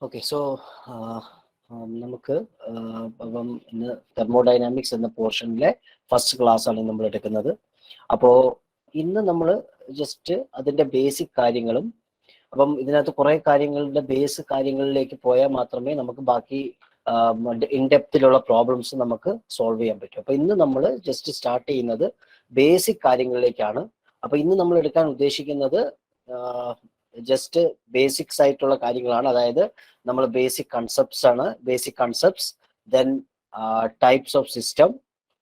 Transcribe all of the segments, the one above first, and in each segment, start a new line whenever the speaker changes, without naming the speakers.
Okay so നമുക്ക് അപ്പം ഇന്ന് തെർമോഡൈനാമിക്സ് എന്ന പോർഷനിലെ ഫസ്റ്റ് ക്ലാസ് ആണ് നമ്മൾ എടുക്കുന്നത്. അപ്പോൾ ഇന്ന് നമ്മൾ ജസ്റ്റ് അതിന്റെ ബേസിക് കാര്യങ്ങളും അപ്പം ഇതിനകത്ത് കുറെ കാര്യങ്ങളുടെ ബേസ് കാര്യങ്ങളിലേക്ക് പോയാൽ മാത്രമേ നമുക്ക് ബാക്കി ഇൻഡെപ്തിലുള്ള പ്രോബ്ലംസ് നമുക്ക് സോൾവ് ചെയ്യാൻ പറ്റും. അപ്പൊ ഇന്ന് നമ്മൾ ജസ്റ്റ് സ്റ്റാർട്ട് ചെയ്യുന്നത് ബേസിക് കാര്യങ്ങളിലേക്കാണ്. അപ്പൊ ഇന്ന് നമ്മൾ എടുക്കാൻ ഉദ്ദേശിക്കുന്നത് ജസ്റ്റ് ബേസിക്സ് ആയിട്ടുള്ള കാര്യങ്ങളാണ്. അതായത് നമ്മൾ ബേസിക് കൺസെപ്റ്റ്സ് ആണ്, basic concepts, then types of system,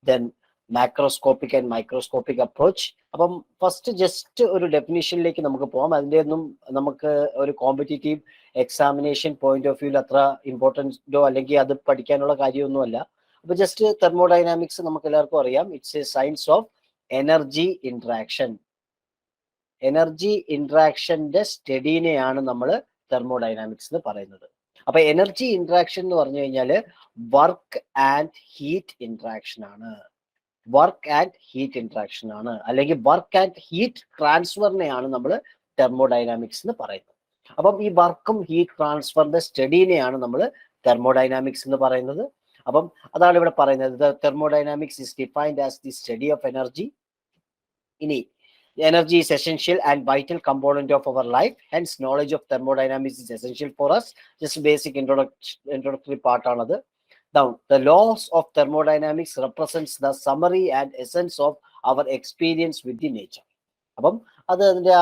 then macroscopic and microscopic approach. അപ്പം ഫസ്റ്റ് ജസ്റ്റ് ഒരു ഡെഫിനിഷനിലേക്ക് നമുക്ക് പോകാം. അതിൻ്റെ ഒന്നും നമുക്ക് ഒരു കോമ്പറ്റേറ്റീവ് എക്സാമിനേഷൻ പോയിന്റ് ഓഫ് വ്യൂവിൽ അത്ര ഇമ്പോർട്ടൻറ്റോ അല്ലെങ്കിൽ അത് പഠിക്കാനുള്ള കാര്യമൊന്നുമല്ല. അപ്പൊ ജസ്റ്റ് തെർമോഡൈനാമിക്സ് നമുക്ക് എല്ലാവർക്കും അറിയാം, it's a science of energy interaction. Energy ഇന്ററാക്ഷന്റെ സ്റ്റഡീനെയാണ് നമ്മൾ തെർമോഡൈനാമിക്സ് എന്ന് പറയുന്നത്. അപ്പൊ എനർജി ഇന്ററാക്ഷൻ എന്ന് പറഞ്ഞു കഴിഞ്ഞാൽ വർക്ക് ആൻഡ് ഹീറ്റ് ഇന്ററാക്ഷൻ ആണ്. വർക്ക് ആൻഡ് ഹീറ്റ് ഇന്ററാക്ഷൻ ആണ്, അല്ലെങ്കിൽ വർക്ക് ആൻഡ് ഹീറ്റ് ട്രാൻസ്ഫറിനെയാണ് നമ്മൾ തെർമോഡൈനാമിക്സ് എന്ന് പറയുന്നത്. അപ്പം ഈ വർക്കും ഹീറ്റ് ട്രാൻസ്ഫറിന്റെ സ്റ്റഡീനെയാണ് നമ്മൾ തെർമോഡൈനാമിക്സ് എന്ന് പറയുന്നത്. അപ്പം അതാണ് ഇവിടെ പറയുന്നത്. Thermodynamics is defined as the study of energy. ഇനി energy is essential and vital component of our life, hence knowledge of thermodynamics is essential for us. Just basic introductory part another. Now the laws of thermodynamics represents the summary and essence of our experience with the nature. അപ്പം അത് അതിന്റെ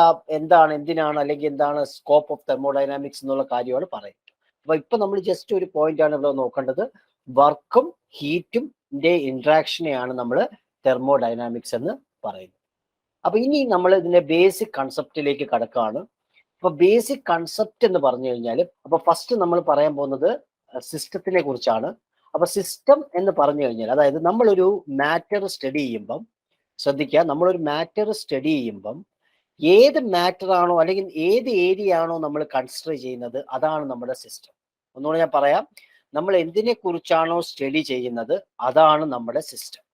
എന്തിനാണ് അല്ലെങ്കിൽ എന്താണ് scope of thermodynamics എന്നുള്ള കാര്യമാണ് പറയുന്നത്. അപ്പൊ ഇപ്പൊ നമ്മൾ ജസ്റ്റ് ഒരു പോയിന്റ് ആണ് ഇവിടെ നോക്കേണ്ടത്. വർക്കും ഹീറ്റും ഇന്ററാക്ഷനെയാണ് നമ്മൾ തെർമോഡൈനാമിക്സ് എന്ന് പറയുന്നത്. അപ്പൊ ഇനി നമ്മൾ ഇതിന്റെ ബേസിക് കൺസെപ്റ്റിലേക്ക് കടക്കുകയാണ്. അപ്പൊ ബേസിക് കൺസെപ്റ്റ് എന്ന് പറഞ്ഞു കഴിഞ്ഞാൽ, അപ്പൊ ഫസ്റ്റ് നമ്മൾ പറയാൻ പോകുന്നത് സിസ്റ്റത്തിനെ കുറിച്ചാണ്. അപ്പൊ സിസ്റ്റം എന്ന് പറഞ്ഞു കഴിഞ്ഞാൽ, അതായത് നമ്മളൊരു മാറ്റർ സ്റ്റഡി ചെയ്യുമ്പം ശ്രദ്ധിക്കുക, നമ്മളൊരു മാറ്റർ സ്റ്റഡി ചെയ്യുമ്പം ഏത് മാറ്റർ ആണോ അല്ലെങ്കിൽ ഏത് ഏരിയ ആണോ നമ്മൾ കൺസിഡർ ചെയ്യുന്നത്, അതാണ് നമ്മുടെ സിസ്റ്റം. ഒന്നുകൂടെ ഞാൻ പറയാം, നമ്മൾ എന്തിനെ കുറിച്ചാണോ സ്റ്റഡി ചെയ്യുന്നത് അതാണ് നമ്മുടെ സിസ്റ്റം.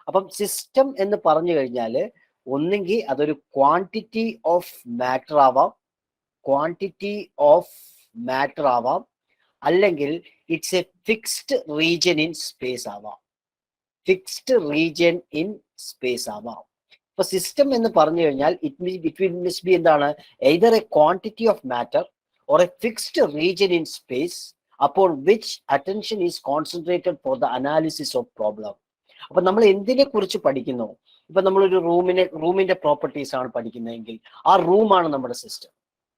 അപ്പം സിസ്റ്റം എന്ന് പറഞ്ഞു കഴിഞ്ഞാൽ ഒന്നെങ്കിൽ അതൊരു ക്വാണ്ടിറ്റി ഓഫ് മാറ്റർ ആവാം, അല്ലെങ്കിൽ it's A fixed region in space ആവാം. ഇപ്പൊ സിസ്റ്റം എന്ന് പറഞ്ഞു കഴിഞ്ഞാൽ ഇറ്റ് മസ്റ്റ് ബി എന്താണ്, either A quantity of matter or A fixed region in space upon which attention is concentrated for the analysis of problem. അപ്പൊ നമ്മൾ എന്തിനെ കുറിച്ച് പഠിക്കുന്നു, ഇപ്പൊ നമ്മളൊരു റൂമിന്റെ പ്രോപ്പർട്ടീസ് ആണ് പഠിക്കുന്നതെങ്കിൽ ആ റൂമാണ് നമ്മുടെ സിസ്റ്റം.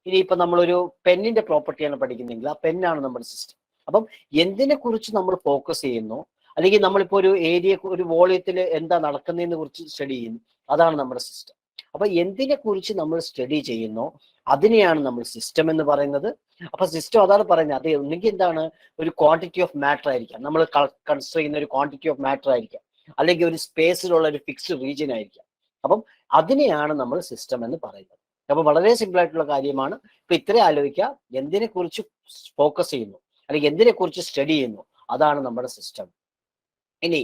ഇനി ഇപ്പൊ നമ്മളൊരു പെന്നിന്റെ പ്രോപ്പർട്ടിയാണ് പഠിക്കുന്നതെങ്കിൽ ആ പെന്നാണ് നമ്മുടെ സിസ്റ്റം. അപ്പം എന്തിനെ കുറിച്ച് നമ്മൾ ഫോക്കസ് ചെയ്യുന്നു, അല്ലെങ്കിൽ നമ്മളിപ്പോ ഒരു ഏരിയ, ഒരു വോളിയത്തിൽ എന്താ നടക്കുന്നതിനെ കുറിച്ച് സ്റ്റഡി ചെയ്യുന്നു, അതാണ് നമ്മുടെ സിസ്റ്റം. അപ്പൊ എന്തിനെ കുറിച്ച് നമ്മൾ സ്റ്റഡി ചെയ്യുന്നു അതിനെയാണ് നമ്മൾ സിസ്റ്റം എന്ന് പറയുന്നത്. അപ്പൊ സിസ്റ്റം അതാണ് പറയുന്നത്. അത് ഒന്നെങ്കിൽ എന്താണ്, ഒരു ക്വാണ്ടിറ്റി ഓഫ് മാറ്റർ ആയിരിക്കാം, നമ്മൾ കൺസിഡർ ചെയ്യുന്ന ഒരു ക്വാണ്ടിറ്റി ഓഫ് മാറ്റർ ആയിരിക്കാം, അല്ലെങ്കിൽ ഒരു സ്പേസിലുള്ള ഒരു ഫിക്സ്ഡ് റീജിയൻ ആയിരിക്കാം. അപ്പം അതിനെയാണ് നമ്മൾ സിസ്റ്റം എന്ന് പറയുന്നത്. അപ്പൊ വളരെ സിമ്പിൾ ആയിട്ടുള്ള കാര്യമാണ്. ഇപ്പൊ ഇത്രയും ആലോചിക്കുക, എന്തിനെ കുറിച്ച് ഫോക്കസ് ചെയ്യുന്നു അല്ലെങ്കിൽ എന്തിനെ കുറിച്ച് സ്റ്റഡി ചെയ്യുന്നു അതാണ് നമ്മുടെ സിസ്റ്റം. ഇനി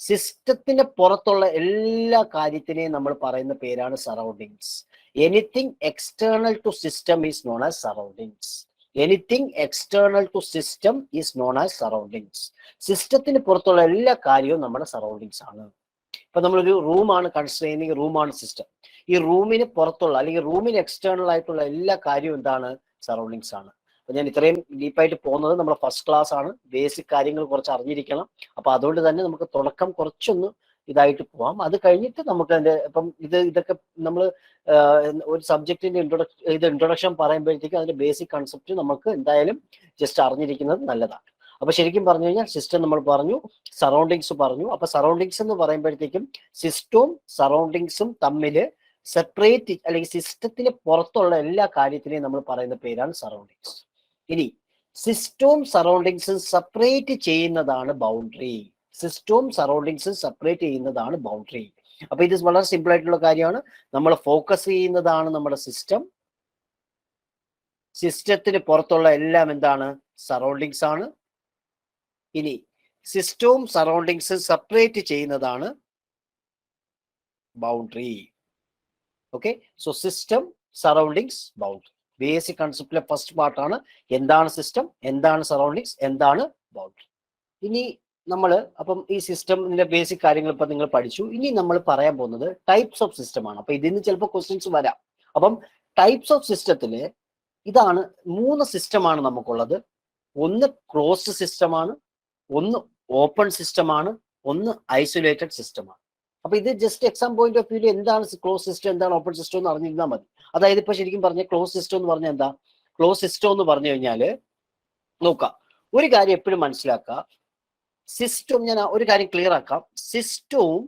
സിസ്റ്റത്തിന് പുറത്തുള്ള എല്ലാ കാര്യത്തിനെയും നമ്മൾ പറയുന്ന പേരാണ് surroundings. Anything external to system is known as surroundings. സിസ്റ്റത്തിന് പുറത്തുള്ള എല്ലാ കാര്യവും നമ്മുടെ സറൗണ്ടിങ്സ് ആണ്. ഇപ്പൊ നമ്മളൊരു റൂമാണ് കൺസിഡർ ചെയ്യുന്നെങ്കിൽ റൂമാണ് സിസ്റ്റം. ഈ റൂമിന് പുറത്തുള്ള അല്ലെങ്കിൽ റൂമിന് എക്സ്റ്റേണൽ ആയിട്ടുള്ള എല്ലാ കാര്യവും എന്താണ്, സറൗണ്ടിങ്സ് ആണ്. അപ്പൊ ഞാൻ ഇത്രയും ഡീപ്പായിട്ട് പോകുന്നത് നമ്മുടെ ഫസ്റ്റ് ക്ലാസ് ആണ്. ബേസിക് കാര്യങ്ങൾ കുറച്ച് അറിഞ്ഞിരിക്കണം. അപ്പൊ അതുകൊണ്ട് തന്നെ നമുക്ക് തുടക്കം കുറച്ചൊന്ന് ഇതായിട്ട് പോവാം. അത് കഴിഞ്ഞിട്ട് നമുക്ക് അതിന്റെ ഇപ്പം ഇതൊക്കെ നമ്മൾ ഒരു സബ്ജക്റ്റിന്റെ ഇൻട്രൊഡക്ഷൻ പറയുമ്പോഴത്തേക്കും അതിന്റെ ബേസിക് കൺസെപ്റ്റ് നമുക്ക് എന്തായാലും ജസ്റ്റ് അറിഞ്ഞിരിക്കുന്നത് നല്ലതാണ്. അപ്പൊ ശരിക്കും പറഞ്ഞു കഴിഞ്ഞാൽ സിസ്റ്റം നമ്മൾ പറഞ്ഞു, സറൗണ്ടിങ്സ് പറഞ്ഞു. അപ്പൊ സറൗണ്ടിങ്സ് എന്ന് പറയുമ്പോഴത്തേക്കും സിസ്റ്റവും സറൗണ്ടിങ്സും തമ്മിൽ സെപ്പറേറ്റ്, അല്ലെങ്കിൽ സിസ്റ്റത്തിന് പുറത്തുള്ള എല്ലാ കാര്യത്തിനെയും നമ്മൾ പറയുന്ന പേരാണ് സറൗണ്ടിങ്സ്. ഇനി സിസ്റ്റവും സറൗണ്ടിങ്സും സെപ്പറേറ്റ് ചെയ്യുന്നതാണ് ബൗണ്ടറി. അപ്പൊ ഇത് വളരെ സിമ്പിൾ ആയിട്ടുള്ള കാര്യമാണ്. നമ്മൾ ഫോക്കസ് ചെയ്യുന്നതാണ് നമ്മുടെ സിസ്റ്റം. സിസ്റ്റത്തിന് പുറത്തുള്ള എല്ലാം എന്താണ്, സറൗണ്ടിങ്സ് ആണ്. ഇനി സിസ്റ്റവും സറൗണ്ടിങ്സും സെപ്പറേറ്റ് ചെയ്യുന്നതാണ് boundary. Okay, so system, surroundings, boundary. Basic കൺസെപ്റ്റിലെ ഫസ്റ്റ് പാർട്ടാണ് എന്താണ് സിസ്റ്റം, എന്താണ് സറൗണ്ടിങ്സ്, എന്താണ് ബൗണ്ടറി. ഇനി നമ്മൾ അപ്പം ഈ സിസ്റ്റമിന്റെ ബേസിക് കാര്യങ്ങൾ ഇപ്പൊ നിങ്ങൾ പഠിച്ചു. ഇനി നമ്മൾ പറയാൻ പോകുന്നത് ടൈപ്സ് ഓഫ് സിസ്റ്റം ആണ്. അപ്പൊ ഇതിന് ചിലപ്പോൾ ക്വസ്റ്റ്യൻസ് വരാം. അപ്പം ടൈപ്സ് ഓഫ് സിസ്റ്റത്തില് ഇതാണ് 3 സിസ്റ്റമാണ് നമുക്കുള്ളത്. ഒന്ന് ക്ലോസ്ഡ് സിസ്റ്റമാണ്, ഒന്ന് ഓപ്പൺ സിസ്റ്റമാണ്, ഒന്ന് ഐസൊലേറ്റഡ് സിസ്റ്റമാണ്. അപ്പൊ ഇത് just exam point of view എന്താണ് ക്ലോസ് സിസ്റ്റം, എന്താണ് ഓപ്പൺ സിസ്റ്റം എന്ന് അറിഞ്ഞിരുന്നാൽ മതി. അതായത് ഇപ്പൊ ശരിക്കും പറഞ്ഞ ക്ലോസ് സിസ്റ്റം എന്ന് പറഞ്ഞാൽ എന്താ? ക്ലോസ് സിസ്റ്റം എന്ന് പറഞ്ഞു കഴിഞ്ഞാല് നോക്കാം, ഒരു കാര്യം എപ്പോഴും മനസ്സിലാക്കുക. സിസ്റ്റം, ഞാൻ ഒരു കാര്യം ക്ലിയർ ആക്കാം. സിസ്റ്റവും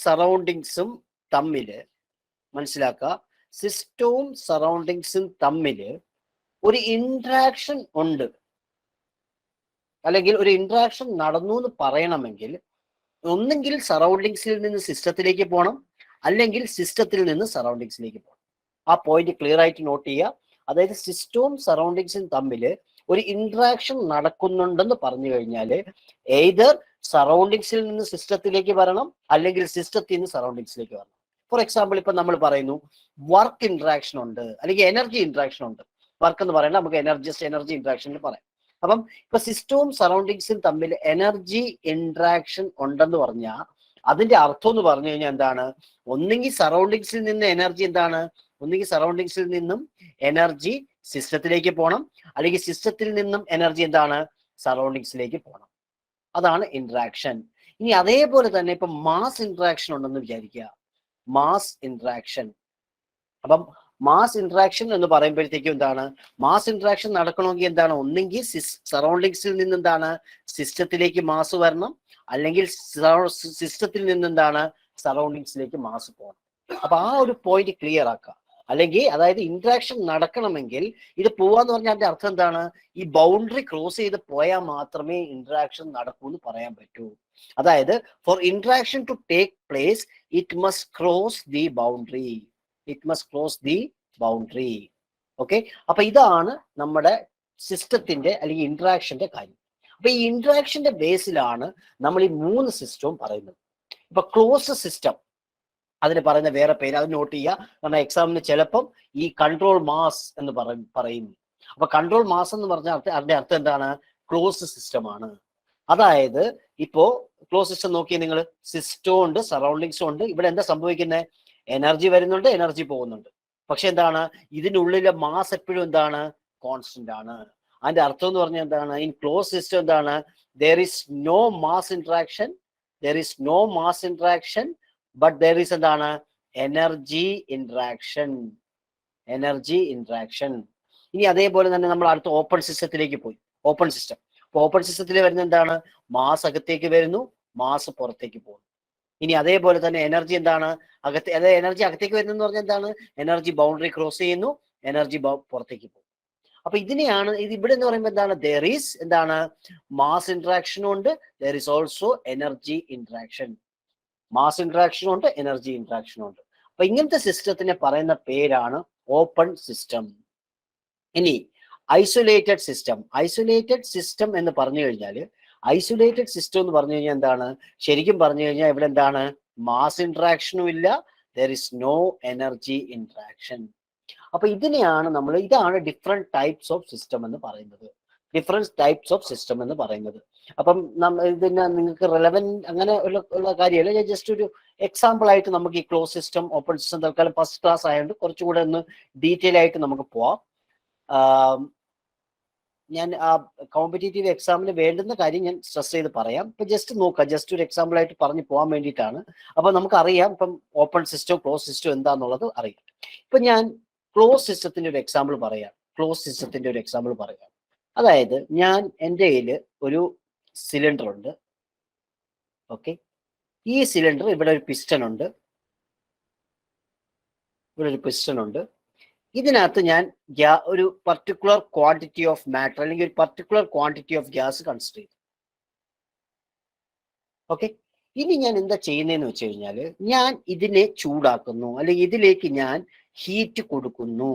സറൗണ്ടിങ്സും തമ്മില് മനസ്സിലാക്കുക, സിസ്റ്റവും സറൗണ്ടിങ്സും തമ്മില് ഒരു ഇന്ററാക്ഷൻ ഉണ്ട്, അല്ലെങ്കിൽ ഒരു ഇന്ററാക്ഷൻ നടന്നു എന്ന് പറയണമെങ്കിൽ ഒന്നെങ്കിൽ സറൗണ്ടിങ്സിൽ നിന്ന് സിസ്റ്റത്തിലേക്ക് പോകണം, അല്ലെങ്കിൽ സിസ്റ്റത്തിൽ നിന്ന് സറൗണ്ടിങ്സിലേക്ക് പോകണം. ആ പോയിന്റ് ക്ലിയർ ആയിട്ട് നോട്ട് ചെയ്യുക. അതായത് സിസ്റ്റവും സറൗണ്ടിങ്സും തമ്മിൽ ഒരു ഇന്ററാക്ഷൻ നടക്കുന്നുണ്ടെന്ന് പറഞ്ഞു കഴിഞ്ഞാൽ എയ്തർ സറൗണ്ടിങ്സിൽ നിന്ന് സിസ്റ്റത്തിലേക്ക് വരണം, അല്ലെങ്കിൽ സിസ്റ്റത്തിൽ നിന്ന് സറൗണ്ടിങ്സിലേക്ക് വരണം. ഫോർ എക്സാമ്പിൾ, ഇപ്പൊ നമ്മൾ പറയുന്നു വർക്ക് ഇന്ററാക്ഷൻ ഉണ്ട്, അല്ലെങ്കിൽ എനർജി ഇന്ററാക്ഷൻ ഉണ്ട്. വർക്ക് എന്ന് പറയുന്നത് നമുക്ക് എനർജി ഇന്ററാക്ഷൻ പറയാം. അപ്പം ഇപ്പൊ സിസ്റ്റവും സറൗണ്ടിങ്സും തമ്മിൽ എനർജി ഇന്ററാക്ഷൻ ഉണ്ടെന്ന് പറഞ്ഞാൽ അതിന്റെ അർത്ഥം എന്ന് പറഞ്ഞു കഴിഞ്ഞാൽ എന്താണ്? ഒന്നെങ്കിൽ സറൗണ്ടിങ്സിൽ നിന്ന് എനർജി എന്താണ്, ഒന്നെങ്കിൽ സറൗണ്ടിങ്സിൽ നിന്നും എനർജി സിസ്റ്റത്തിലേക്ക് പോകണം, അല്ലെങ്കിൽ സിസ്റ്റത്തിൽ നിന്നും എനർജി എന്താണ്, സറൗണ്ടിങ്സിലേക്ക് പോകണം. അതാണ് ഇന്ററാക്ഷൻ. ഇനി അതേപോലെ തന്നെ ഇപ്പൊ മാസ് ഇന്ററാക്ഷൻ ഉണ്ടെന്ന് വിചാരിക്കുക, മാസ് ഇന്ററാക്ഷൻ. അപ്പം മാസ് ഇന്ററാക്ഷൻ എന്ന് പറയുമ്പോഴത്തേക്കും എന്താണ്, മാസ് ഇന്ററാക്ഷൻ നടക്കണമെങ്കിൽ എന്താണ്, ഒന്നെങ്കിൽ സറൗണ്ടിങ്സിൽ നിന്ന് എന്താണ് സിസ്റ്റത്തിലേക്ക് മാസ് വരണം, അല്ലെങ്കിൽ സിസ്റ്റത്തിൽ നിന്ന് എന്താണ് സറൗണ്ടിങ്സിലേക്ക് മാസ് പോകണം. അപ്പൊ ആ ഒരു പോയിന്റ് ക്ലിയർ ആക്കുക. അല്ലെങ്കിൽ അതായത് ഇന്ററാക്ഷൻ നടക്കണമെങ്കിൽ ഇത് പോവാന്ന് പറഞ്ഞാൽ അതിന്റെ അർത്ഥം എന്താണ്, ഈ ബൗണ്ടറി ക്രോസ് ചെയ്ത് പോയാൽ മാത്രമേ ഇന്ററാക്ഷൻ നടക്കൂ എന്ന് പറയാൻ പറ്റൂ. അതായത് for interaction to take place it must cross the boundary, it must cross the boundary. Okay, അപ്പൊ ഇതാണ് നമ്മുടെ സിസ്റ്റത്തിന്റെ അല്ലെങ്കിൽ ഇന്ററാക്ഷന്റെ കാര്യം. അപ്പൊ ഈ ഇന്ററാക്ഷന്റെ ബേസിലാണ് നമ്മൾ ഈ 3 സിസ്റ്റവും പറയുന്നത്. ഇപ്പൊ ക്ലോസ് സിസ്റ്റം, അതിന് പറയുന്ന വേറെ പേര്, അത് നോട്ട് ചെയ്യുക. കാരണം എക്സാമിന് ചിലപ്പം ഈ കൺട്രോൾ മാസ് എന്ന് പറയുന്നു. അപ്പൊ കൺട്രോൾ മാസ് എന്ന് പറഞ്ഞാൽ അതിന്റെ അർത്ഥം എന്താണ്, ക്ലോസ് സിസ്റ്റം ആണ്. അതായത് ഇപ്പോ ക്ലോസ് സിസ്റ്റം നോക്കിയാൽ നിങ്ങൾ സിസ്റ്റവും ഉണ്ട്, സറൗണ്ടിങ്സും ഉണ്ട്. ഇവിടെ എന്താ സംഭവിക്കുന്നത്, എനർജി വരുന്നുണ്ട്, എനർജി പോകുന്നുണ്ട്. പക്ഷെ എന്താണ്, ഇതിനുള്ളിലെ മാസ് എപ്പോഴും എന്താണ്, കോൺസ്റ്റന്റ് ആണ്. അതിന്റെ അർത്ഥം എന്ന് പറഞ്ഞാൽ എന്താണ്, ഇൻ ക്ലോസ് സിസ്റ്റം എന്താണ്, there is no mass interaction, there is no mass interaction, but there is എന്താണ്, എനർജി ഇന്ററാക്ഷൻ, എനർജി ഇന്ററാക്ഷൻ. ഇനി അതേപോലെ തന്നെ നമ്മൾ അടുത്ത ഓപ്പൺ സിസ്റ്റത്തിലേക്ക് പോയി. ഓപ്പൺ സിസ്റ്റം, അപ്പൊ ഓപ്പൺ സിസ്റ്റത്തിൽ വരുന്ന എന്താണ്, മാസ് അകത്തേക്ക് വരുന്നു, മാസ് പുറത്തേക്ക് പോകുന്നു. ഇനി അതേപോലെ തന്നെ എനർജി എന്താണ്, അതായത് എനർജി അകത്തേക്ക് വരുന്നെന്ന് പറഞ്ഞാൽ എന്താണ്, എനർജി ബൗണ്ടറി ക്രോസ് ചെയ്യുന്നു, എനർജി പുറത്തേക്ക് പോകും. അപ്പൊ ഇതിനെയാണ് ഇത് ഇവിടെ എന്ന് പറയുമ്പോൾ എന്താണ്, there is എന്താണ്, മാസ് ഇന്ററാക്ഷനും ഉണ്ട്, there is also energy interaction. Mass ഇന്ററാക്ഷനും ഉണ്ട്, എനർജി ഇന്ററാക്ഷനും ഉണ്ട്. അപ്പൊ ഇങ്ങനത്തെ സിസ്റ്റത്തിനെ പറയുന്ന പേരാണ് ഓപ്പൺ സിസ്റ്റം. ഇനി ഐസൊലേറ്റഡ് സിസ്റ്റം. ഐസൊലേറ്റഡ് സിസ്റ്റം എന്ന് പറഞ്ഞു കഴിഞ്ഞാൽ, ഐസൊലേറ്റഡ് സിസ്റ്റം എന്ന് പറഞ്ഞു കഴിഞ്ഞാൽ എന്താണ്, ശരിക്കും പറഞ്ഞു കഴിഞ്ഞാൽ ഇവിടെ എന്താണ്, മാസ് ഇന്ററാക്ഷനും ഇല്ല, there is no energy interaction. അപ്പൊ ഇതിനെയാണ് നമ്മൾ, ഇതാണ് ഡിഫറെന്റ് ടൈപ്സ് ഓഫ് സിസ്റ്റം എന്ന് പറയുന്നത്, ഡിഫറെന്റ് ടൈപ്സ് ഓഫ് സിസ്റ്റം എന്ന് പറയുന്നത്. അപ്പം ഇതിന് നിങ്ങൾക്ക് റെലവെന്റ് അങ്ങനെ ഉള്ള കാര്യമല്ല, ഞാൻ ജസ്റ്റ് ഒരു എക്സാമ്പിൾ ആയിട്ട് നമുക്ക് ഈ ക്ലോസ് സിസ്റ്റം, ഓപ്പൺ സിസ്റ്റം തൽക്കാലം ഫസ്റ്റ് ക്ലാസ് ആയതുകൊണ്ട് കുറച്ചുകൂടെ ഒന്ന് ഡീറ്റെയിൽ ആയിട്ട് നമുക്ക് പോവാം. ഞാൻ ആ കോമ്പറ്റേറ്റീവ് എക്സാമിന് വേണ്ടുന്ന കാര്യം ഞാൻ സ്ട്രെസ് ചെയ്ത് പറയാം. ഇപ്പൊ ജസ്റ്റ് നോക്കാം, ജസ്റ്റ് ഒരു എക്സാമ്പിൾ ആയിട്ട് പറഞ്ഞു പോകാൻ വേണ്ടിയിട്ടാണ്. അപ്പൊ നമുക്കറിയാം ഇപ്പം ഓപ്പൺ സിസ്റ്റം ക്ലോസ് സിസ്റ്റം എന്താന്നുള്ളത് അറിയാം. ഇപ്പൊ ഞാൻ ക്ലോസ് സിസ്റ്റത്തിന്റെ ഒരു എക്സാമ്പിൾ പറയാം, ക്ലോസ് സിസ്റ്റത്തിന്റെ ഒരു എക്സാമ്പിൾ പറയാം. അതായത് ഞാൻ എൻ്റെ കയ്യിൽ ഒരു സിലിണ്ടർ ഉണ്ട്. ഓക്കെ, ഈ സിലിണ്ടർ, ഇവിടെ ഒരു പിസ്റ്റൺ ഉണ്ട്, ഇവിടെ ഒരു പിസ്റ്റൺ ഉണ്ട്. ഇതിനകത്ത് ഞാൻ ഒരു പർട്ടിക്കുലർ ക്വാണ്ടിറ്റി ഓഫ് മാറ്റർ അല്ലെങ്കിൽ ഒരു particular quantity of gas consider ചെയ്തു. ഓക്കെ, ഇനി ഞാൻ എന്താ ചെയ്യുന്നതെന്ന് വെച്ച് കഴിഞ്ഞാൽ, ഞാൻ ഇതിനെ ചൂടാക്കുന്നു, അല്ലെങ്കിൽ ഇതിലേക്ക് ഞാൻ ഹീറ്റ് കൊടുക്കുന്നു.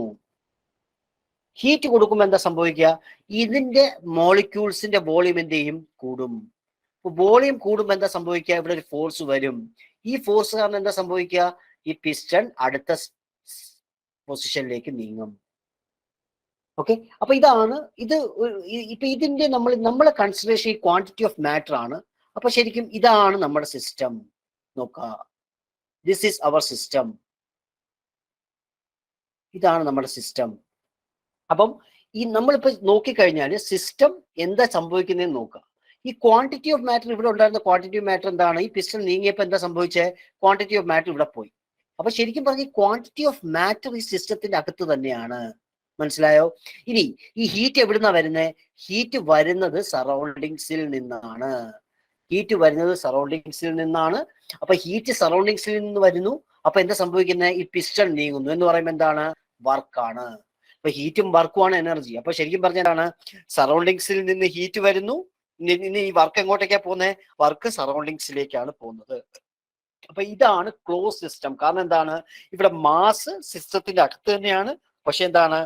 ഹീറ്റ് കൊടുക്കുമ്പോൾ എന്താ സംഭവിക്കുക, ഇതിന്റെ മോളിക്യൂൾസിന്റെ വോളിയം എന്ത് ചെയ്യും, കൂടും. വോളിയം കൂടുമ്പോൾ എന്താ സംഭവിക്കുക, ഇവിടെ ഒരു ഫോഴ്സ് വരും. ഈ ഫോഴ്സ് കാരണം എന്താ സംഭവിക്കുക, ഈ പിസ്റ്റൺ അടുത്ത പൊസിഷനിലേക്ക് നീങ്ങും. ഓക്കെ, അപ്പൊ ഇതാണ് ഇത്. ഇപ്പൊ ഇതിന്റെ നമ്മളെ കൺസിഡറേഷൻ ഈ ക്വാണ്ടിറ്റി ഓഫ് മാറ്റർ ആണ്. അപ്പൊ ശരിക്കും ഇതാണ് നമ്മുടെ സിസ്റ്റം. നോക്കുക, ദിസ് ഈസ് അവർ സിസ്റ്റം. ഇതാണ് നമ്മുടെ സിസ്റ്റം. അപ്പം ഈ നമ്മളിപ്പോ നോക്കിക്കഴിഞ്ഞാൽ സിസ്റ്റം എന്താ സംഭവിക്കുന്നതെന്ന് നോക്കുക. ഈ ക്വാണ്ടിറ്റി ഓഫ് മാറ്റർ, ഇവിടെ ഉണ്ടായിരുന്ന ക്വാണ്ടിറ്റി ഓഫ് മാറ്റർ എന്താണ്? ഈ പിസ്റ്റൺ നീങ്ങിയപ്പോൾ എന്താ സംഭവിച്ചത്? ക്വാണ്ടിറ്റി ഓഫ് മാറ്റർ ഇവിടെ പോയി. അപ്പൊ ശരിക്കും പറഞ്ഞ ഈ ക്വാണ്ടിറ്റി ഓഫ് മാറ്റർ ഈ സിസ്റ്റത്തിന്റെ അകത്ത് തന്നെയാണ്. മനസ്സിലായോ? ഇനി ഈ ഹീറ്റ് എവിടുന്നാ വരുന്നത്? ഹീറ്റ് വരുന്നത് സറൗണ്ടിങ്സിൽ നിന്നാണ്. ഹീറ്റ് വരുന്നത് സറൗണ്ടിങ്സിൽ നിന്നാണ്. അപ്പൊ ഹീറ്റ് സറൗണ്ടിങ്സിൽ നിന്ന് വരുന്നു. അപ്പൊ എന്താ സംഭവിക്കുന്നത്? ഈ പിസ്റ്റൺ നീങ്ങുന്നു എന്ന് പറയുമ്പോൾ എന്താണ്? വർക്കാണ്. അപ്പൊ ഹീറ്റും വർക്കുമാണ് എനർജി. അപ്പൊ ശരിക്കും പറഞ്ഞാലാണ് സറൗണ്ടിങ്സിൽ നിന്ന് ഹീറ്റ് വരുന്നു. ഇനി ഈ വർക്ക് എങ്ങോട്ടേക്കാ പോകുന്നത്? വർക്ക് സറൗണ്ടിങ്സിലേക്കാണ് പോകുന്നത്. അപ്പൊ ഇതാണ് ക്ലോസ് സിസ്റ്റം. കാരണം എന്താണ്? ഇവിടെ മാസ് സിസ്റ്റത്തിന്റെ അകത്ത് തന്നെയാണ്. പക്ഷെ എന്താണ്?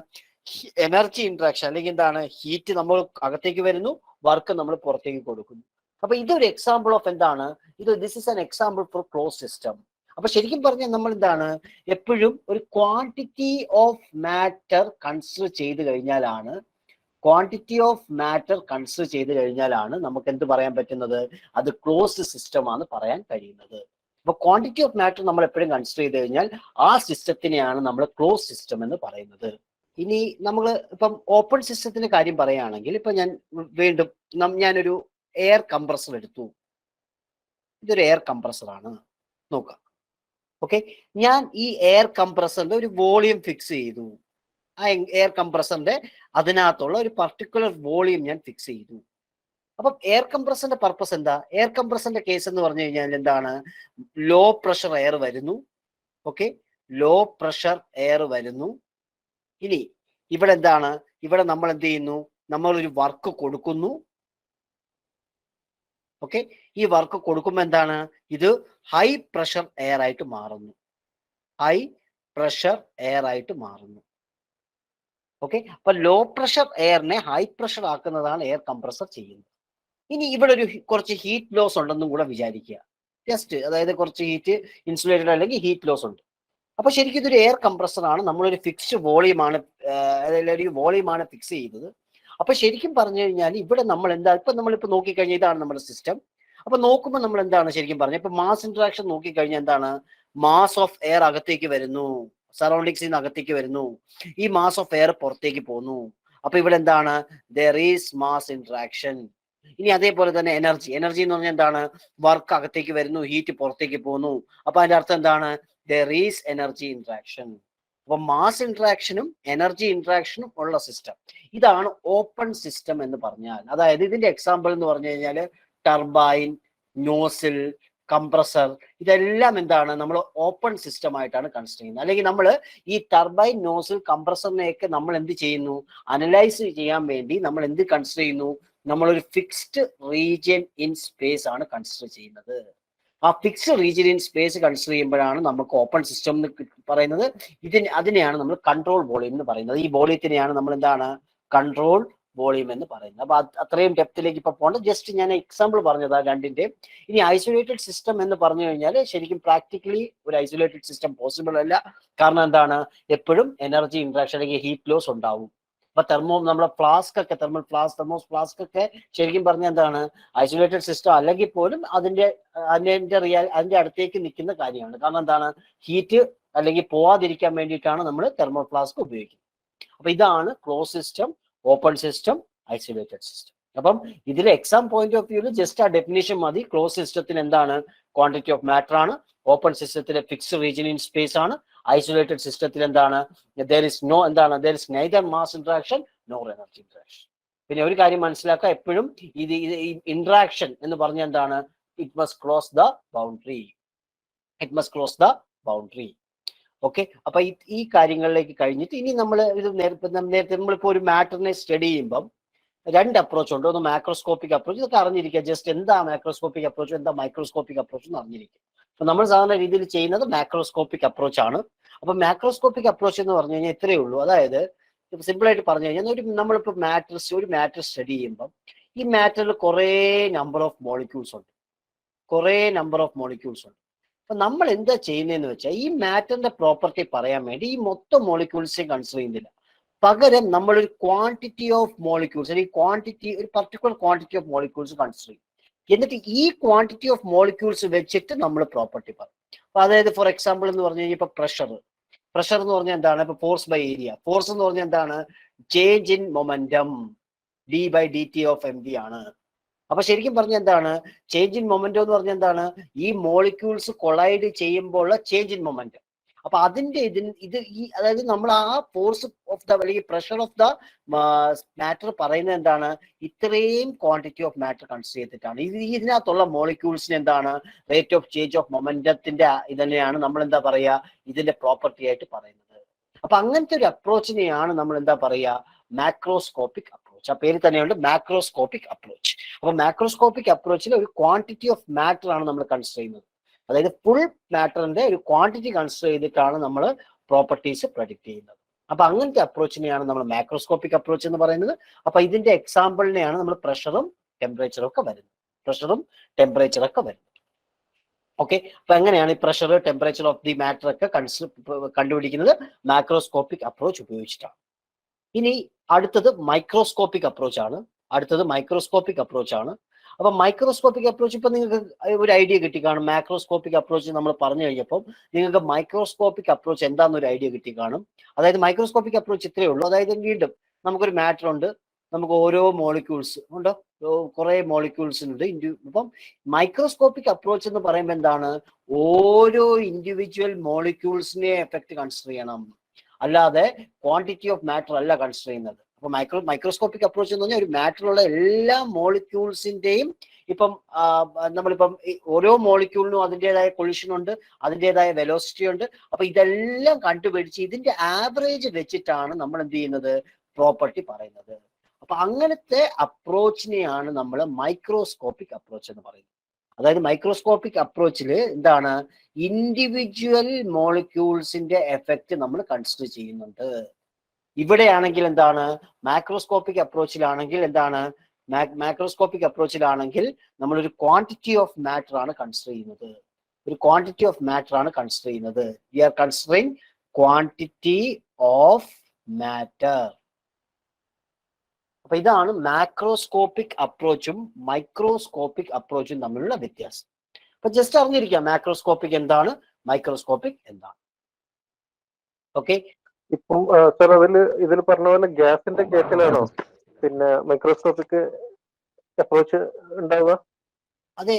എനർജി ഇന്ററാക്ഷൻ അല്ലെങ്കിൽ എന്താണ്? ഹീറ്റ് നമ്മൾ അകത്തേക്ക് വരുന്നു, വർക്ക് നമ്മൾ പുറത്തേക്ക് കൊടുക്കുന്നു. അപ്പൊ ഇതൊരു എക്സാമ്പിൾ ഓഫ് എന്താണ്? This is an example for close system. അപ്പൊ ശരിക്കും പറഞ്ഞാൽ നമ്മൾ എന്താണ്? എപ്പോഴും ഒരു ക്വാണ്ടിറ്റി ഓഫ് മാറ്റർ കൺസിഡർ ചെയ്ത് കഴിഞ്ഞാലാണ് നമുക്ക് എന്ത് പറയാൻ പറ്റുന്നത്? അത് ക്ലോസ്ഡ് സിസ്റ്റം ആണ് പറയാൻ കഴിയുന്നത്. അപ്പൊ ക്വാണ്ടിറ്റി ഓഫ് മാറ്റർ നമ്മൾ എപ്പോഴും കൺസിഡർ ചെയ്ത് കഴിഞ്ഞാൽ ആ സിസ്റ്റത്തിനെയാണ് നമ്മൾ ക്ലോസ് സിസ്റ്റം എന്ന് പറയുന്നത്. ഇനി നമ്മൾ ഇപ്പം ഓപ്പൺ സിസ്റ്റത്തിന്റെ കാര്യം പറയുകയാണെങ്കിൽ, ഇപ്പൊ ഞാൻ വീണ്ടും ഞാനൊരു എയർ കംപ്രസർ എടുത്തു. ഇതൊരു എയർ കംപ്രസർ ആണ്. നോക്കാം. ഓക്കെ, ഞാൻ ഈ എയർ കംപ്രസറിന്റെ ഒരു വോളിയം ഫിക്സ് ചെയ്തു. ആ എയർ കംപ്രസറിന്റെ അതിനകത്തുള്ള ഒരു പർട്ടിക്കുലർ വോളിയം ഞാൻ ഫിക്സ് ചെയ്തു. അപ്പം എയർ കംപ്രസറിന്റെ പർപ്പസ് എന്താ? എയർ കംപ്രസറിന്റെ കേസ് എന്ന് പറഞ്ഞു കഴിഞ്ഞാൽ എന്താണ്? ലോ പ്രഷർ എയർ വരുന്നു. ഓക്കെ, ലോ പ്രഷർ എയർ വരുന്നു. ഇനി ഇവിടെ എന്താണ്? ഇവിടെ നമ്മൾ എന്ത് ചെയ്യുന്നു? നമ്മളൊരു വർക്ക് കൊടുക്കുന്നു. ഓക്കെ, ഈ വർക്ക് കൊടുക്കുമ്പോൾ എന്താണ്? ഇത് ഹൈ പ്രഷർ എയർ ആയിട്ട് മാറുന്നു. ഹൈ പ്രഷർ എയർ ആയിട്ട് മാറുന്നു. ഓക്കെ, അപ്പൊ ലോ പ്രഷർ എയറിനെ ഹൈ പ്രഷർ ആക്കുന്നതാണ് എയർ കംപ്രസർ ചെയ്യുന്നത്. ഇനി ഇവിടെ ഒരു കുറച്ച് ഹീറ്റ് ലോസ് ഉണ്ടെന്നും കൂടെ വിചാരിക്കുക. ജസ്റ്റ് അതായത് കുറച്ച് ഹീറ്റ് ഇൻസുലേറ്റഡ് അല്ലെങ്കിൽ ഹീറ്റ് ലോസ് ഉണ്ട്. അപ്പൊ ശരിക്കും ഇതൊരു എയർ കംപ്രസർ ആണ്. നമ്മളൊരു ഫിക്സ്ഡ് വോളിയമാണ് ഒരു വോളിയമാണ് ഫിക്സ് ചെയ്തത്. അപ്പൊ ശരിക്കും പറഞ്ഞു കഴിഞ്ഞാൽ ഇവിടെ നമ്മൾ എന്താ, ഇപ്പൊ നമ്മളിപ്പോ നോക്കിക്കഴിഞ്ഞാൽ ഇതാണ് നമ്മുടെ സിസ്റ്റം. അപ്പൊ നോക്കുമ്പോൾ നമ്മൾ എന്താണ് ശരിക്കും പറഞ്ഞത്? ഇപ്പൊ മാസ് ഇന്ററാക്ഷൻ നോക്കിക്കഴിഞ്ഞാൽ എന്താണ്? മാസ് ഓഫ് എയർ അകത്തേക്ക് വരുന്നു, സറൗണ്ടിങ്സിൽ നിന്ന് അകത്തേക്ക് വരുന്നു. ഈ മാസ് ഓഫ് എയർ പുറത്തേക്ക് പോകുന്നു. അപ്പൊ ഇവിടെ എന്താണ്? There is mass interaction. ഇനി അതേപോലെ തന്നെ എനർജി എന്ന് പറഞ്ഞാൽ എന്താണ്? വർക്ക് അകത്തേക്ക് വരുന്നു, ഹീറ്റ് പുറത്തേക്ക് പോകുന്നു. അപ്പൊ അതിന്റെ അർത്ഥം എന്താണ്? There is energy interaction. അപ്പൊ മാസ് ഇന്ററാക്ഷനും എനർജി ഇന്ററാക്ഷനും ഉള്ള സിസ്റ്റം, ഇതാണ് ഓപ്പൺ സിസ്റ്റം എന്ന് പറഞ്ഞാൽ. അതായത് ഇതിന്റെ എക്സാമ്പിൾ എന്ന് പറഞ്ഞു കഴിഞ്ഞാൽ ടർബൈൻ, നോസിൽ, കംപ്രസർ, ഇതെല്ലാം എന്താണ്? നമ്മൾ ഓപ്പൺ സിസ്റ്റം ആയിട്ടാണ് കൺസിഡർ ചെയ്യുന്നത്. അല്ലെങ്കിൽ നമ്മൾ ഈ ടർബൈൻ, നോസിൽ, കംപ്രസറിനെയൊക്കെ നമ്മൾ എന്ത് ചെയ്യുന്നു? അനലൈസ് ചെയ്യാൻ വേണ്ടി നമ്മൾ എന്ത് കൺസിഡർ ചെയ്യുന്നു? നമ്മളൊരു ഫിക്സ്ഡ് റീജിയൻ ഇൻ സ്പേസ് ആണ് കൺസിഡർ ചെയ്യുന്നത്. ആ fixed region in space consider ചെയ്യുമ്പോഴാണ് നമുക്ക് ഓപ്പൺ സിസ്റ്റം എന്ന് പറയുന്നത്. അതിനെയാണ് നമ്മൾ കൺട്രോൾ വോളിയം എന്ന് പറയുന്നത്. ഈ വോളിയത്തിനെയാണ് നമ്മൾ എന്താണ്? കൺട്രോൾ വോളിയം എന്ന് പറയുന്നത്. അപ്പൊ അത്രയും ഡെപ്തിലേക്ക് ഇപ്പൊ പോകണ്ട, ജസ്റ്റ് ഞാൻ എക്സാമ്പിൾ പറഞ്ഞതാ രണ്ടിന്റെ. ഇനി ഐസൊലേറ്റഡ് സിസ്റ്റം എന്ന് പറഞ്ഞു കഴിഞ്ഞാൽ ശരിക്കും പ്രാക്ടിക്കലി ഒരു ഐസൊലേറ്റഡ് സിസ്റ്റം പോസിബിൾ അല്ല. കാരണം എന്താണ്? എപ്പോഴും എനർജി ഇന്ററാക്ഷൻ അല്ലെങ്കിൽ ഹീറ്റ് ലോസ് ഉണ്ടാവും. അപ്പൊ നമ്മളെ ഫ്ലാസ്ക് ഒക്കെ, തെർമോസ് ഫ്ലാസ്ക് ഒക്കെ ശരിക്കും പറഞ്ഞാൽ എന്താണ്? ഐസൊലേറ്റഡ് സിസ്റ്റം അല്ലെങ്കിൽ പോലും അതിന്റെ അടുത്തേക്ക് നിൽക്കുന്ന കാര്യമാണ്. കാരണം എന്താണ്? ഹീറ്റ് അല്ലെങ്കിൽ പോവാതിരിക്കാൻ വേണ്ടിയിട്ടാണ് നമ്മൾ തെർമോ ഫ്ലാസ്ക് ഉപയോഗിക്കുന്നത്. അപ്പൊ ഇതാണ് close system, open system, isolated system. അപ്പം ഇതിലെ എക്സാം പോയിന്റ് ഓഫ് വ്യൂവിൽ ജസ്റ്റ് ആ ഡെഫിനേഷൻ മതി. ക്ലോസ് സിസ്റ്റത്തിന് എന്താണ്? ക്വാണ്ടിറ്റി ഓഫ് മാറ്റർ ആണ്. ഓപ്പൺ സിസ്റ്റത്തിലെ ഫിക്സ്ഡ് റീജിയൻ ഇൻ സ്പേസ് ആണ്. ഐസൊലേറ്റഡ് സിസ്റ്റത്തിൽ എന്താണ്? there is neither mass interaction nor energy interaction. പിന്നെ ഒരു കാര്യം മനസ്സിലാക്കുക, എപ്പോഴും ഇത് ഇന്ററാക്ഷൻ എന്ന് പറഞ്ഞാൽ എന്താണ്? It must cross the boundary. Okay, അപ്പൊ ഈ കാര്യങ്ങളിലേക്ക് കഴിഞ്ഞിട്ട് ഇനി നമ്മൾ ഇത് നേരത്തെ നമ്മളിപ്പോ ഒരു മാറ്ററിനെ സ്റ്റഡി ചെയ്യുമ്പം രണ്ട് അപ്രോച്ച് ഉണ്ട്. ഒന്ന് മാക്രോസ്കോപ്പിക് അപ്രോച്ച്. ഇതൊക്കെ അറിഞ്ഞിരിക്കുക. ജസ്റ്റ് എന്താ മാക്രോസ്കോപ്പിക് അപ്രോച്ച്, എന്താ മൈക്രോസ്കോപ്പിക് അപ്രോച്ച് എന്ന് അറിഞ്ഞിരിക്കുക. അപ്പൊ നമ്മൾ സാധാരണ രീതിയിൽ ചെയ്യുന്നത് മാക്രോസ്കോപ്പിക് അപ്രോച്ച് ആണ്. അപ്പൊ മാക്രോസ്കോപ്പിക് അപ്രോച്ച് എന്ന് പറഞ്ഞു കഴിഞ്ഞാൽ ഇത്രയേ ഉള്ളൂ. അതായത് സിമ്പിൾ ആയിട്ട് പറഞ്ഞു കഴിഞ്ഞാൽ നമ്മളിപ്പോ ഒരു മാറ്റർ സ്റ്റഡി ചെയ്യുമ്പോൾ ഈ മാറ്ററിൽ കുറേ നമ്പർ ഓഫ് മോളിക്യൂൾസ് ഉണ്ട്. അപ്പൊ നമ്മൾ എന്താ ചെയ്യുന്നതെന്ന് വെച്ചാൽ ഈ മാറ്ററിന്റെ പ്രോപ്പർട്ടി പറയാൻ വേണ്ടി ഈ മൊത്തം മോളിക്യൂൾസിനെ കൺസിഡർ ചെയ്യുന്നില്ല. പകരം നമ്മളൊരു ക്വാണ്ടിറ്റി ഓഫ് മോളിക്യൂൾസ് അല്ലെങ്കിൽ ഒരു particular quantity of molecules consider ചെയ്യും. എന്നിട്ട് ഈ ക്വാണ്ടിറ്റി ഓഫ് മോളിക്യൂൾസ് വെച്ചിട്ട് നമ്മൾ പ്രോപ്പർട്ടി പറയും. അപ്പൊ അതായത് ഫോർ എക്സാമ്പിൾ എന്ന് പറഞ്ഞു കഴിഞ്ഞാൽ ഇപ്പൊ പ്രഷർ എന്ന് പറഞ്ഞാൽ എന്താണ്? ഇപ്പൊ ഫോഴ്സ് ബൈ ഏരിയ. ഫോഴ്സ് എന്ന് പറഞ്ഞാൽ എന്താണ്? Change in momentum d/dt of mv ആണ്. അപ്പൊ ശരിക്കും പറഞ്ഞ എന്താണ്? ചേഞ്ച് ഇൻ മൊമെന്റം എന്ന് പറഞ്ഞാൽ എന്താണ്? ഈ മോളിക്യൂൾസ് കൊളൈഡ് ചെയ്യുമ്പോൾ ചേഞ്ച് ഇൻ മൊമെന്റം. അപ്പൊ അതിന്റെ അതായത് നമ്മൾ ആ ഫോഴ്സ് ഓഫ് ദ അല്ലെങ്കിൽ പ്രഷർ ഓഫ് ദ മാറ്റർ പറയുന്നത് എന്താണ്? ഇത്രയും ക്വാണ്ടിറ്റി ഓഫ് മാറ്റർ കൺസിഡർ ചെയ്തിട്ടാണ്. ഇതിനകത്തുള്ള മോളിക്യൂൾസിന് എന്താണ്? റേറ്റ് ഓഫ് ചേഞ്ച് ഓഫ് മൊമെന്റത്തിന്റെ ഇതന്നെയാണ് നമ്മൾ എന്താ പറയുക? ഇതിന്റെ പ്രോപ്പർട്ടി ആയിട്ട് പറയുന്നത്. അപ്പൊ അങ്ങനത്തെ ഒരു അപ്രോച്ചിനെയാണ് നമ്മൾ എന്താ പറയുക? Macroscopic approach. ആ പേര് തന്നെയുണ്ട്, മാക്രോസ്കോപ്പിക് അപ്രോച്ച്. അപ്പൊ മാക്രോസ്കോപ്പിക് അപ്രോച്ചിൽ ഒരു ക്വാണ്ടിറ്റി ഓഫ് മാറ്റർ ആണ് നമ്മൾ കൺസിഡർ ചെയ്യുന്നത്. അതായത് ഫുൾ മാറ്ററിന്റെ ഒരു ക്വാണ്ടിറ്റി കൺസിഡർ ചെയ്തിട്ടാണ് നമ്മൾ പ്രോപ്പർട്ടീസ് പ്രഡിക്റ്റ് ചെയ്യുന്നത്. അപ്പൊ അങ്ങനത്തെ അപ്രോച്ചിനെയാണ് നമ്മൾ മാക്രോസ്കോപ്പിക് അപ്രോച്ച് എന്ന് പറയുന്നത്. അപ്പൊ ഇതിന്റെ എക്സാമ്പിളിനെയാണ് നമ്മൾ പ്രഷറും ടെമ്പറേച്ചറും ഒക്കെ വരുന്നത്. ഓക്കെ, അപ്പൊ എങ്ങനെയാണ് ഈ pressure, temperature of the matter ഒക്കെ കണ്ടുപിടിക്കുന്നത്? മാക്രോസ്കോപ്പിക് അപ്രോച്ച് ഉപയോഗിച്ചിട്ടാണ്. ഇനി അടുത്തത് മൈക്രോസ്കോപ്പിക് അപ്രോച്ച് ആണ്. അപ്പൊ മൈക്രോസ്കോപ്പിക് അപ്രോച്ച് ഇപ്പൊ നിങ്ങൾക്ക് ഒരു ഐഡിയ കിട്ടിക്കാണും. മാക്രോസ്കോപ്പിക് അപ്രോച്ച് നമ്മൾ പറഞ്ഞു കഴിഞ്ഞപ്പോൾ നിങ്ങൾക്ക് മൈക്രോസ്കോപ്പിക് അപ്രോച്ച് എന്താണെന്നൊരു ഐഡിയ കിട്ടിക്കാണും. അതായത് മൈക്രോസ്കോപ്പിക് അപ്രോച്ച് ഇത്രയേ ഉള്ളൂ. അതായത് വീണ്ടും നമുക്കൊരു മാറ്റർ ഉണ്ട്, നമുക്ക് ഓരോ മോളിക്യൂൾസ് ഉണ്ട്, കുറെ മോളിക്യൂൾസ് ഉണ്ട്. ഇപ്പം മൈക്രോസ്കോപ്പിക് അപ്രോച്ച് എന്ന് പറയുമ്പോൾ എന്താണ്? ഓരോ ഇൻഡിവിജ്വൽ മോളിക്യൂൾസിനെ എഫക്ട് കൺസിഡർ ചെയ്യണം, അല്ലാതെ ക്വാണ്ടിറ്റി ഓഫ് മാറ്റർ അല്ല കൺസിഡർ ചെയ്യുന്നത്. അപ്പൊ മൈക്രോസ്കോപ്പിക് അപ്രോച്ച് എന്ന് പറഞ്ഞാൽ ഒരു മാറ്ററുള്ള എല്ലാ മോളിക്യൂൾസിന്റെയും ഇപ്പം നമ്മളിപ്പം ഓരോ മോളിക്യൂളിനും അതിൻ്റെതായ കൊളിഷൻ ഉണ്ട്, അതിൻ്റെതായ വെലോസിറ്റി ഉണ്ട്. അപ്പൊ ഇതെല്ലാം കണ്ടുപിടിച്ച് ഇതിന്റെ ആവറേജ് വെച്ചിട്ടാണ് നമ്മൾ എന്ത് ചെയ്യുന്നത്? പ്രോപ്പർട്ടി പറയുന്നത്. അപ്പൊ അങ്ങനത്തെ അപ്രോച്ചിനെയാണ് നമ്മൾ മൈക്രോസ്കോപ്പിക് അപ്രോച്ച് എന്ന് പറയുന്നത്. അതായത് മൈക്രോസ്കോപ്പിക് അപ്രോച്ചിൽ എന്താണ്? ഇൻഡിവിജ്വൽ മോളിക്യൂൾസിന്റെ എഫക്റ്റ് നമ്മൾ കൺസിഡർ ചെയ്യുന്നുണ്ട്. ഇവിടെയാണെങ്കിൽ എന്താണ്? മാക്രോസ്കോപ്പിക് അപ്രോച്ചിലാണെങ്കിൽ എന്താണ്? മാക്രോസ്കോപ്പിക് അപ്രോച്ചിലാണെങ്കിൽ നമ്മളൊരു ക്വാണ്ടിറ്റി ഓഫ് മാറ്റർ ആണ് കൺസിഡർ ചെയ്യുന്നത്. We are considering quantity of matter. അപ്പൊ ഇതാണ് മാക്രോസ്കോപ്പിക് അപ്രോച്ചും മൈക്രോസ്കോപ്പിക് അപ്രോച്ചും തമ്മിലുള്ള വ്യത്യാസം. അപ്പൊ ജസ്റ്റ് അറിഞ്ഞിരിക്കാം മാക്രോസ്കോപ്പിക് എന്താണ്, മൈക്രോസ്കോപ്പിക് എന്താണ്. ഓക്കെ,
ഇപ്പം സാർ ഇതിൽ പറഞ്ഞ പോലെ ഗ്യാസിന്റെ കേസിലാണോ പിന്നെ മൈക്രോസ്കോപ്പിക് അപ്രോച്ച് ഉണ്ടാവുക?
അതെ,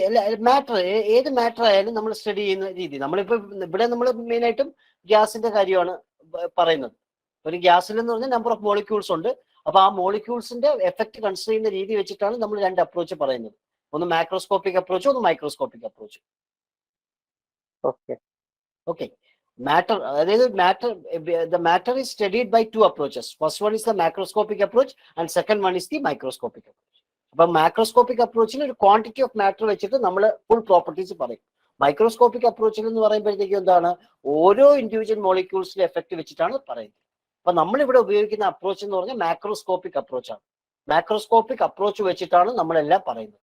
മാറ്റർ ഏത് മാറ്റർ ആയാലും നമ്മൾ സ്റ്റഡി ചെയ്യുന്ന രീതി. നമ്മളിപ്പോ ഇവിടെ നമ്മൾ മെയിൻ ആയിട്ടും ഗ്യാസിന്റെ കാര്യമാണ് പറയുന്നത്. ഒരു ഗ്യാസിൽ എന്ന് പറഞ്ഞാൽ നമ്പർ ഓഫ് മോളിക്യൂൾസ് ഉണ്ട്. അപ്പൊ ആ മോളിക്യൂൾസിന്റെ എഫക്ട് കൺസിഡർ ചെയ്യുന്ന രീതി വെച്ചിട്ടാണ് നമ്മൾ രണ്ട് അപ്രോച്ച് പറയുന്നത്. ഒന്ന് മാക്രോസ്കോപ്പിക് അപ്രോച്ചും ഒന്ന് മൈക്രോസ്കോപ്പിക് അപ്രോച്ചും. Okay, matter, the matter is studied by two approaches. First one is the macroscopic approach and second one is the microscopic approach. അപ്പൊ മാക്രോസ്കോപ്പിക് അപ്രോച്ചിൽ ഒരു ക്വാണ്ടിറ്റി ഓഫ് മാറ്റർ വെച്ചിട്ട് നമ്മൾ ഫുൾ പ്രോപ്പർട്ടീസ് പറയും. മൈക്രോസ്കോപ്പിക് അപ്രോച്ചിൽ എന്ന് പറയുമ്പോഴത്തേക്കും എന്താണ്? ഓരോ ഇൻഡിവിജ്വൽ മോളിക്യൂൾസിന്റെ എഫക്ട് വെച്ചിട്ടാണ് പറയുന്നത്. അപ്പൊ നമ്മൾ ഇവിടെ ഉപയോഗിക്കുന്ന അപ്രോച്ച് എന്ന് പറഞ്ഞാൽ മാക്രോസ്കോപ്പിക് അപ്രോച്ചാണ്. മാക്രോസ്കോപ്പിക് അപ്രോച്ച് വെച്ചിട്ടാണ് നമ്മളെല്ലാം പറയുന്നത്.